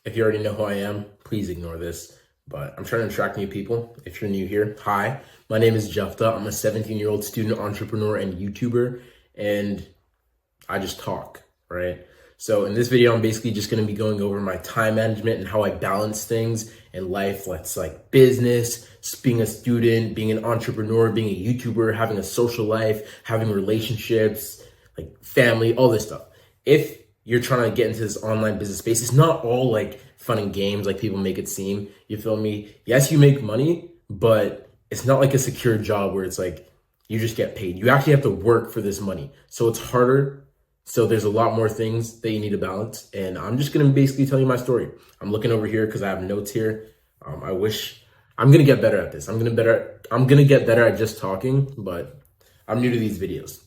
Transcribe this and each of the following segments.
If you already know who I am, please ignore this. But I'm trying to attract new people. If you're new here, hi, my name is Jefta. I'm a 17-year-old student entrepreneur and YouTuber, and I just talk, right? So in this video, I'm basically just going to be going over my time management and how I balance things in life. That's like business, being a student, being an entrepreneur, being a YouTuber, having a social life, having relationships, like family, all this stuff. If you're trying to get into this online business space, it's not all like fun and games like people make it seem. You feel me? Yes, you make money, but it's not like a secure job where it's like you just get paid. You actually have to work for this money. So it's harder. So there's a lot more things that you need to balance. And I'm just going to basically tell you my story. I'm looking over here because I have notes here. I wish I'm going to get better at this. I'm going to get better at just talking, but I'm new to these videos.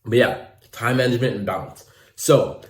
But yeah, time management and balance. So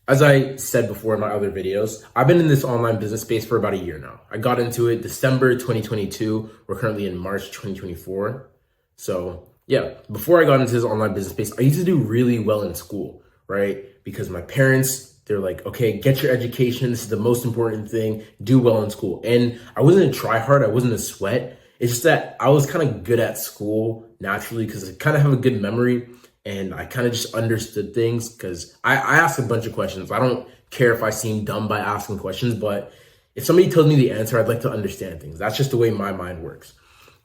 as I said before in my other videos, I've been in this online business space for about a year now. I got into it December 2022. We're currently in March 2024. So yeah, before I got into this online business space, I used to do really well in school, right? Because my parents, they're like, okay, get your education. This is the most important thing. Do well in school. And I wasn't a try hard. I wasn't a sweat. It's just that I was kind of good at school naturally because I kind of have a good memory. And I kind of just understood things because I asked a bunch of questions. I don't care if I seem dumb by asking questions, but if somebody tells me the answer, I'd like to understand things. That's just the way my mind works,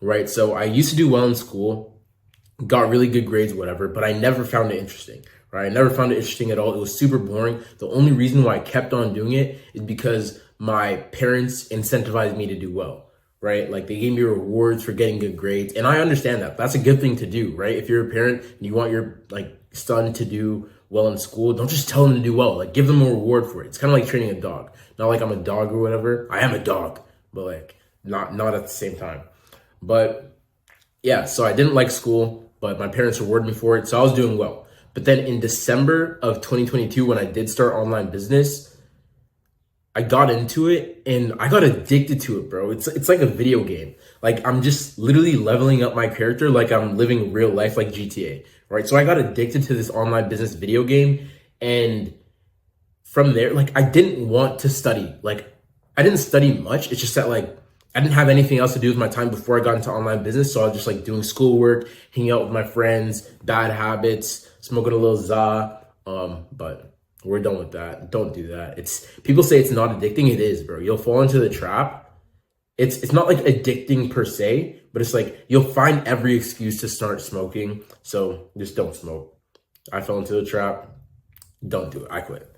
right? So I used to do well in school, got really good grades, whatever, but I never found it interesting, right? I never found it interesting at all. It was super boring. The only reason why I kept on doing it is because my parents incentivized me to do well. Right? Like they gave me rewards for getting good grades. And I understand that. That's a good thing to do, right? If you're a parent and you want your like son to do well in school, don't just tell him to do well. Like give them a reward for it. It's kind of like training a dog. Not like I'm a dog or whatever. I am a dog, but like not at the same time. But yeah, so I didn't like school, but my parents rewarded me for it. So I was doing well. But then in December of 2022, when I did start online business, I got into it and I got addicted to it, bro. It's like a video game. Like I'm just literally leveling up my character like I'm living real life like GTA, right? So I got addicted to this online business video game, and from there, like I didn't want to study. Like I didn't study much. It's just that like I didn't have anything else to do with my time before I got into online business. So I was just like doing schoolwork, hanging out with my friends, bad habits, smoking a little za. But we're done with that. Don't do that. People say it's not addicting. It is, bro. You'll fall into the trap. It's not like addicting per se, but it's like you'll find every excuse to start smoking. So just don't smoke. I fell into the trap. Don't do it. I quit.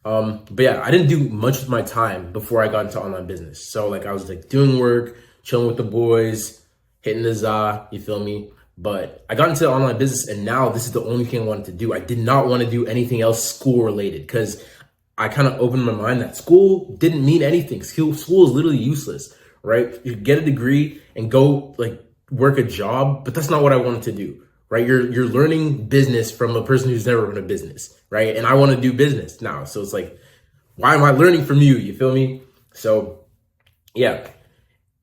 But yeah, I didn't do much with my time before I got into online business. So like I was like doing work, chilling with the boys, hitting the za, you feel me? But I got into online business, and now this is the only thing I wanted to do. I did not want to do anything else school related because I kind of opened my mind that school didn't mean anything. School is literally useless, right? You get a degree and go like work a job, but that's not what I wanted to do, right? You're learning business from a person who's never run a business, right? And I want to do business now. So it's like, why am I learning from you? You feel me? So yeah.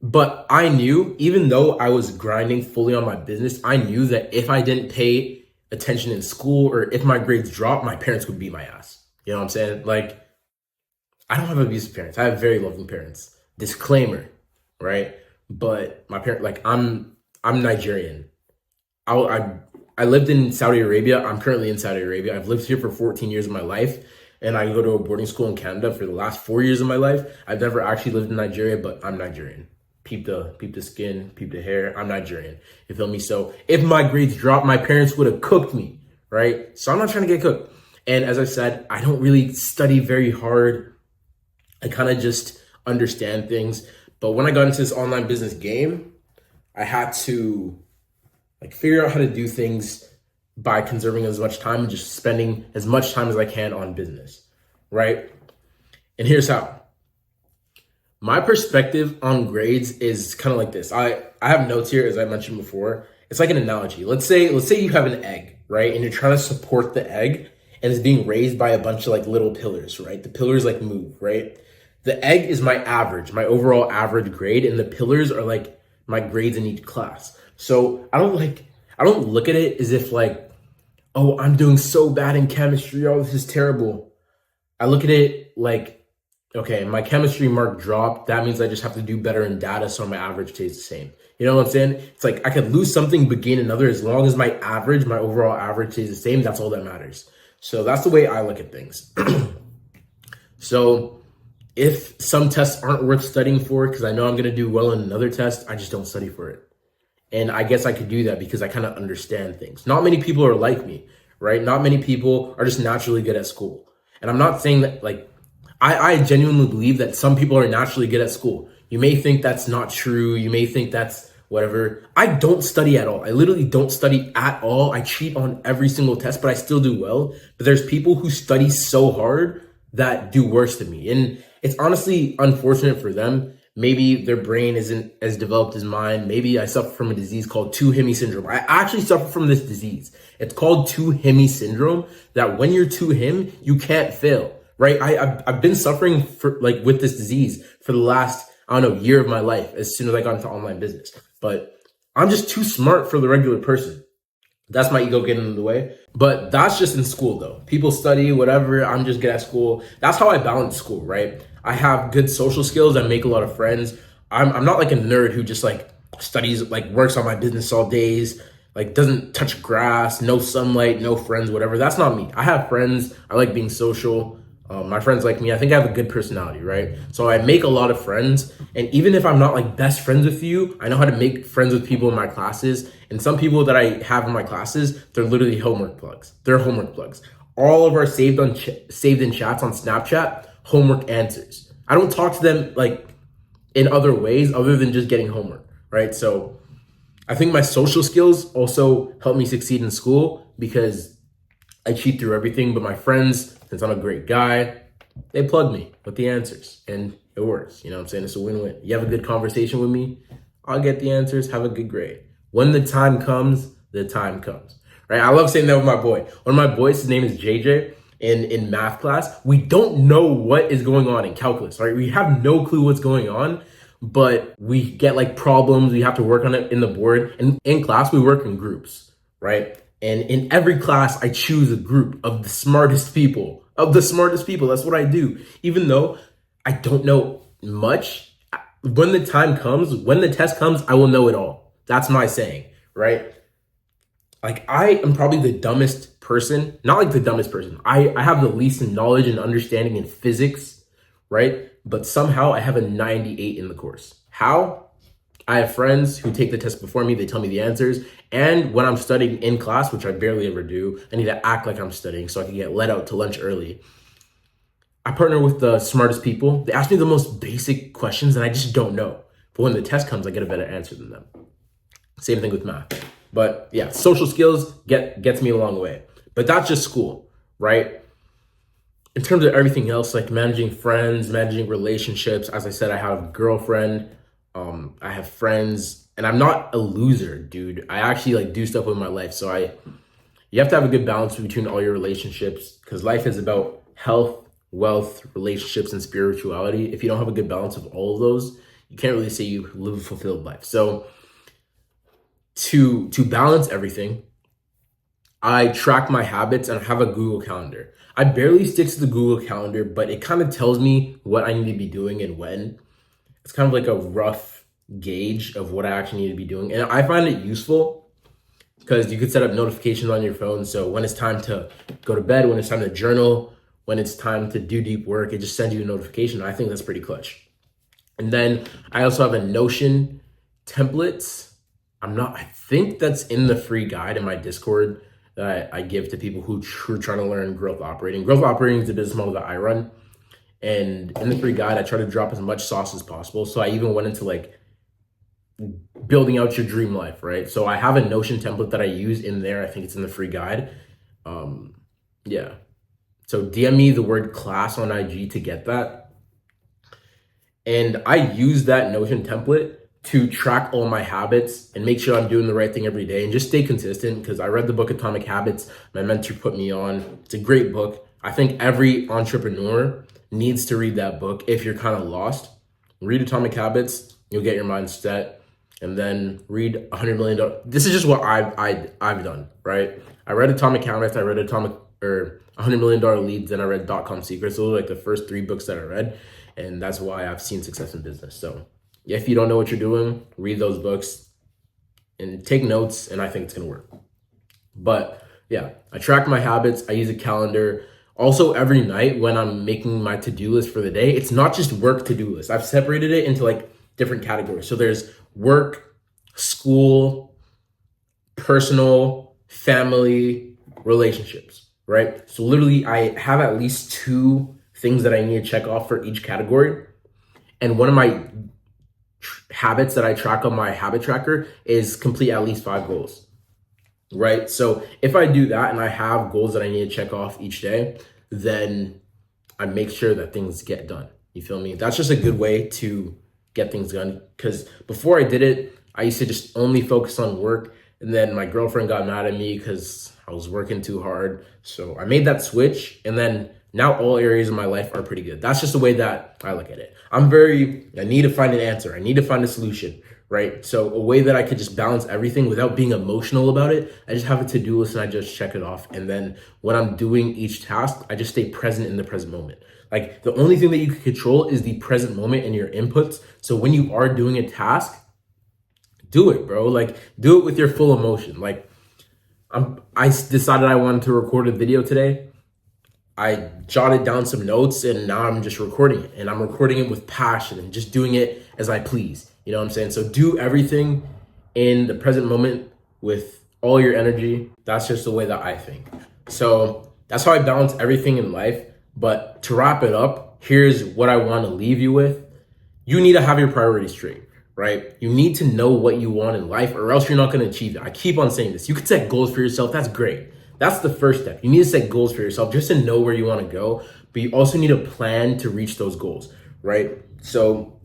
But I knew, even though I was grinding fully on my business, I knew that if I didn't pay attention in school or if my grades dropped, my parents would beat my ass. You know what I'm saying? Like, I don't have abusive parents. I have very loving parents. Disclaimer, right? But my parent, like, I'm Nigerian. I lived in Saudi Arabia. I'm currently in Saudi Arabia. I've lived here for 14 years of my life, and I go to a boarding school in Canada for the last 4 years of my life. I've never actually lived in Nigeria, but I'm Nigerian. Peep the skin, peep the hair. I'm Nigerian. You feel me? So if my grades dropped, my parents would have cooked me, right? So I'm not trying to get cooked. And as I said, I don't really study very hard. I kind of just understand things. But when I got into this online business game, I had to like figure out how to do things by conserving as much time and just spending as much time as I can on business, right? And here's how. My perspective on grades is kind of like this. I have notes here, as I mentioned before. It's like an analogy. Let's say you have an egg, right? And you're trying to support the egg and it's being raised by a bunch of like little pillars, right? The pillars like move, right? The egg is my average, my overall average grade, and the pillars are like my grades in each class. So I don't look at it as if like, oh, I'm doing so bad in chemistry. Oh, this is terrible. I look at it like Okay, my chemistry mark dropped. That means I just have to do better in data so my average stays the same. You know what I'm saying? It's like I could lose something but gain another as long as my average, my overall average stays the same. That's all that matters. So that's the way I look at things. So if some tests aren't worth studying for, because I know I'm going to do well in another test, I just don't study for it. And I guess I could do that because I kind of understand things. Not many people are like me, right? Not many people are just naturally good at school. And I'm not saying that, like, I genuinely believe that some people are naturally good at school. You may think that's not true. You may think that's whatever. I don't study at all. I literally don't study at all. I cheat on every single test, but I still do well. But there's people who study so hard that do worse than me. And it's honestly unfortunate for them. Maybe their brain isn't as developed as mine. Maybe I suffer from a disease called 2-Hemi syndrome. I actually suffer from this disease. It's called 2-Hemi syndrome, that when you're 2-Him, you can't fail, right? I've been suffering with this disease for the last, I don't know, year of my life as soon as I got into online business. But I'm just too smart for the regular person. That's my ego getting in the way. But that's just in school though. People study, whatever, I'm just good at school. That's how I balance school, right? I have good social skills. I make a lot of friends. I'm not like a nerd who just like studies, like works on my business all days, like doesn't touch grass, no sunlight, no friends, whatever. That's not me. I have friends. I like being social. My friends like me. I think I have a good personality, right? So I make a lot of friends. And even if I'm not like best friends with you, I know how to make friends with people in my classes. And some people that I have in my classes, they're literally homework plugs. They're homework plugs. All of our saved in chats on Snapchat, homework answers. I don't talk to them like in other ways other than just getting homework, right? So I think my social skills also help me succeed in school because I cheat through everything. But my friends, since I'm a great guy, they plug me with the answers and it works. You know what I'm saying? It's a win-win. You have a good conversation with me, I'll get the answers, have a good grade. When the time comes, the time comes, right? I love saying that with my boy. One of my boys, his name is JJ. In math class, we don't know what is going on in calculus, right? We have no clue what's going on, but we get like problems. We have to work on it in the board. And in class, we work in groups, right? And in every class, I choose a group of the smartest people, That's what I do. Even though I don't know much, when the time comes, when the test comes, I will know it all. That's my saying, right? Like I am probably the dumbest person, not like the dumbest person. I have the least knowledge and understanding in physics, right? But somehow I have a 98 in the course. How? I have friends who take the test before me. They tell me the answers. And when I'm studying in class, which I barely ever do, I need to act like I'm studying so I can get let out to lunch early. I partner with the smartest people. They ask me the most basic questions and I just don't know. But when the test comes, I get a better answer than them. Same thing with math. But yeah, social skills gets me a long way. But that's just school, right? In terms of everything else, like managing friends, managing relationships, as I said, I have a girlfriend, I have friends, and I'm not a loser, dude. I actually like do stuff with my life. So you have to have a good balance between all your relationships because life is about health, wealth, relationships, and spirituality. If you don't have a good balance of all of those, you can't really say you live a fulfilled life. So to balance everything, I track my habits and I have a Google Calendar. I barely stick to the Google Calendar, but it kind of tells me what I need to be doing and when. It's kind of like a rough gauge of what I actually need to be doing. And I find it useful because you could set up notifications on your phone. So when it's time to go to bed, when it's time to journal, when it's time to do deep work, it just sends you a notification. I think that's pretty clutch. And then I also have a Notion templates. I think that's in the free guide in my Discord that I give to people who are trying to learn growth operating. Growth operating is the business model that I run. And in the free guide, I try to drop as much sauce as possible. So I even went into like building out your dream life, right? So I have a Notion template that I use in there. I think it's in the free guide. Yeah. So DM me the word class on IG to get that. And I use that Notion template to track all my habits and make sure I'm doing the right thing every day and just stay consistent because I read the book Atomic Habits. My mentor put me on. It's a great book. I think every entrepreneur needs to read that book if you're kind of lost. Read Atomic Habits, you'll get your mind set, and then read $100 million. This is just what I've done, right? I read Atomic Habits, I read Atomic or $100 Million Leads, then I read .com Secrets. Those are like the first 3 books that I read, and that's why I've seen success in business. So if you don't know what you're doing, read those books and take notes, and I think it's gonna work. But yeah, I track my habits. I use a calendar. Also, every night when I'm making my to-do list for the day, it's not just work to-do list. I've separated it into like different categories. So there's work, school, personal, family, relationships, right? So literally I have at least 2 things that I need to check off for each category. And one of my habits that I track on my habit tracker is complete at least 5 goals, right? So if I do that and I have goals that I need to check off each day, then I make sure that things get done. You feel me? That's just a good way to get things done, because before I did it, I used to just only focus on work, and then my girlfriend got mad at me because I was working too hard. So I made that switch, and then now all areas of my life are pretty good. That's just the way that I look at it. I need to find an answer. I need to find a solution, right? So a way that I could just balance everything without being emotional about it, I just have a to-do list and I just check it off. And then when I'm doing each task, I just stay present in the present moment. Like the only thing that you can control is the present moment and your inputs. So when you are doing a task, do it, bro. Like do it with your full emotion. Like I decided I wanted to record a video today. I jotted down some notes and now I'm just recording it, and I'm recording it with passion and just doing it as I please. You know what I'm saying? So do everything in the present moment with all your energy. That's just the way that I think. So that's how I balance everything in life. But to wrap it up, here's what I want to leave you with. You need to have your priorities straight, right? You need to know what you want in life, or else you're not going to achieve it. I keep on saying this. You can set goals for yourself. That's great. That's the first step. You need to set goals for yourself just to know where you want to go, but you also need a plan to reach those goals, right? So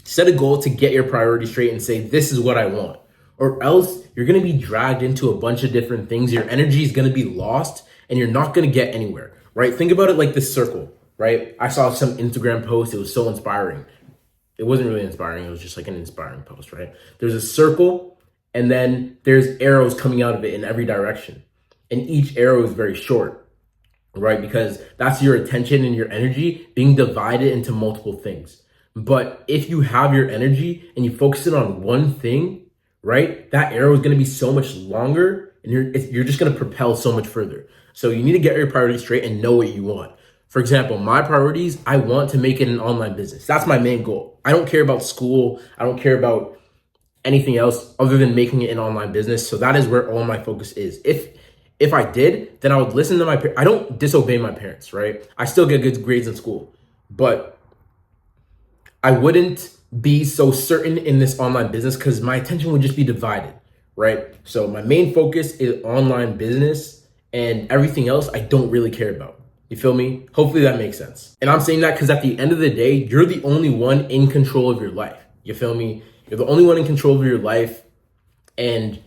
set a goal to get your priorities straight and say, this is what I want, or else you're going to be dragged into a bunch of different things. Your energy is going to be lost and you're not going to get anywhere, right? Think about it like this circle, right? I saw some Instagram post. It was so inspiring. It wasn't really inspiring. It was just like an inspiring post, right? There's a circle and then there's arrows coming out of it in every direction. And each arrow is very short, right? Because that's your attention and your energy being divided into multiple things. But if you have your energy and you focus it on one thing, right, that arrow is going to be so much longer and you're just going to propel so much further. So you need to get your priorities straight and know what you want. For example, my priorities, I want to make it an online business. That's my main goal. I don't care about school. I don't care about anything else other than making it an online business. So that is where all my focus is. If I did, then I would listen to my parents. I don't disobey my parents, right? I still get good grades in school, but I wouldn't be so certain in this online business because my attention would just be divided, right? So my main focus is online business, and everything else I don't really care about. You feel me? Hopefully that makes sense. And I'm saying that because at the end of the day, you're the only one in control of your life. You feel me? You're the only one in control of your life. And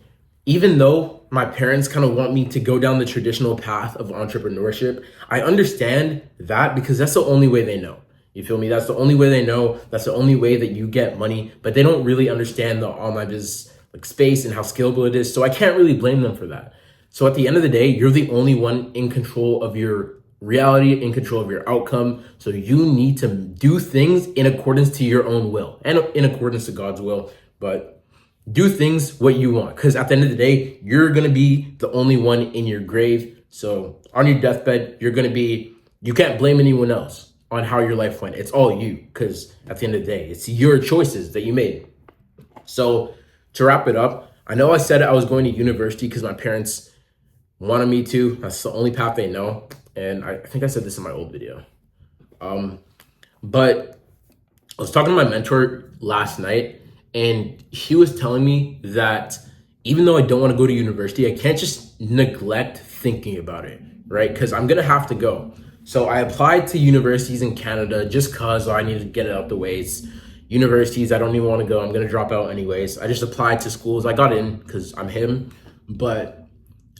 even though my parents kind of want me to go down the traditional path of entrepreneurship, I understand that because that's the only way they know. You feel me? That's the only way they know. That's the only way that you get money, but they don't really understand the online business like space and how scalable it is. So I can't really blame them for that. So at the end of the day, you're the only one in control of your reality, in control of your outcome. So you need to do things in accordance to your own will and in accordance to God's will, but do things what you want. Because at the end of the day, you're going to be the only one in your grave. So on your deathbed, you can't blame anyone else on how your life went. It's all you, because at the end of the day, it's your choices that you made. So to wrap it up, I know I said I was going to university because my parents wanted me to. That's the only path they know. And I think I said this in my old video. But I was talking to my mentor last night, and he was telling me that even though I don't want to go to university, I can't just neglect thinking about it, right? Because I'm going to have to go. So I applied to universities in Canada just because I need to get it out the way. It's universities, I don't even want to go. I'm going to drop out anyways. I just applied to schools. I got in because I'm him, but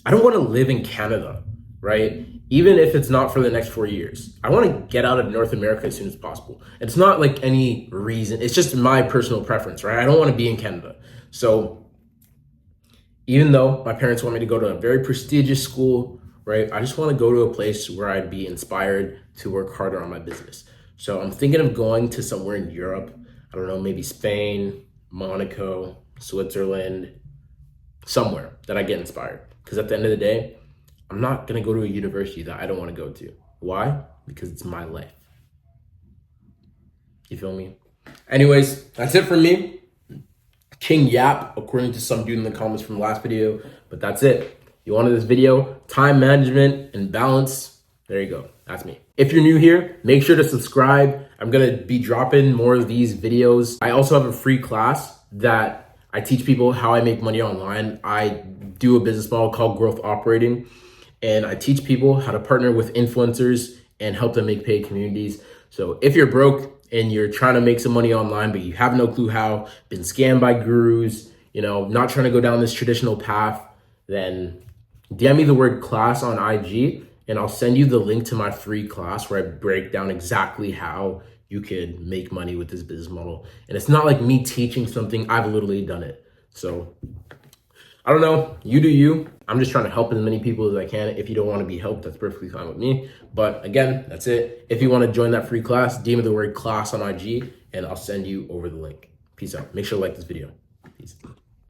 I don't want to live in Canada, right? Even if it's not for the next 4 years. I want to get out of North America as soon as possible. It's not like any reason. It's just my personal preference, right? I don't want to be in Canada. So even though my parents want me to go to a very prestigious school, right? I just want to go to a place where I'd be inspired to work harder on my business. So I'm thinking of going to somewhere in Europe. I don't know, maybe Spain, Monaco, Switzerland, somewhere that I get inspired. Because at the end of the day, I'm not going to go to a university that I don't want to go to. Why? Because it's my life. You feel me? Anyways, that's it for me. King Yap, according to some dude in the comments from the last video, but that's it. You wanted this video, time management and balance. There you go. That's me. If you're new here, make sure to subscribe. I'm going to be dropping more of these videos. I also have a free class that I teach people how I make money online. I do a business model called Growth Operating, and I teach people how to partner with influencers and help them make paid communities. So if you're broke and you're trying to make some money online, but you have no clue how, been scammed by gurus, not trying to go down this traditional path, then DM me the word class on IG and I'll send you the link to my free class where I break down exactly how you could make money with this business model. And it's not like me teaching something, I've literally done it. So I don't know, you do you. I'm just trying to help as many people as I can. If you don't want to be helped, that's perfectly fine with me. But again, that's it. If you want to join that free class, DM me the word class on IG and I'll send you over the link. Peace out. Make sure to like this video. Peace.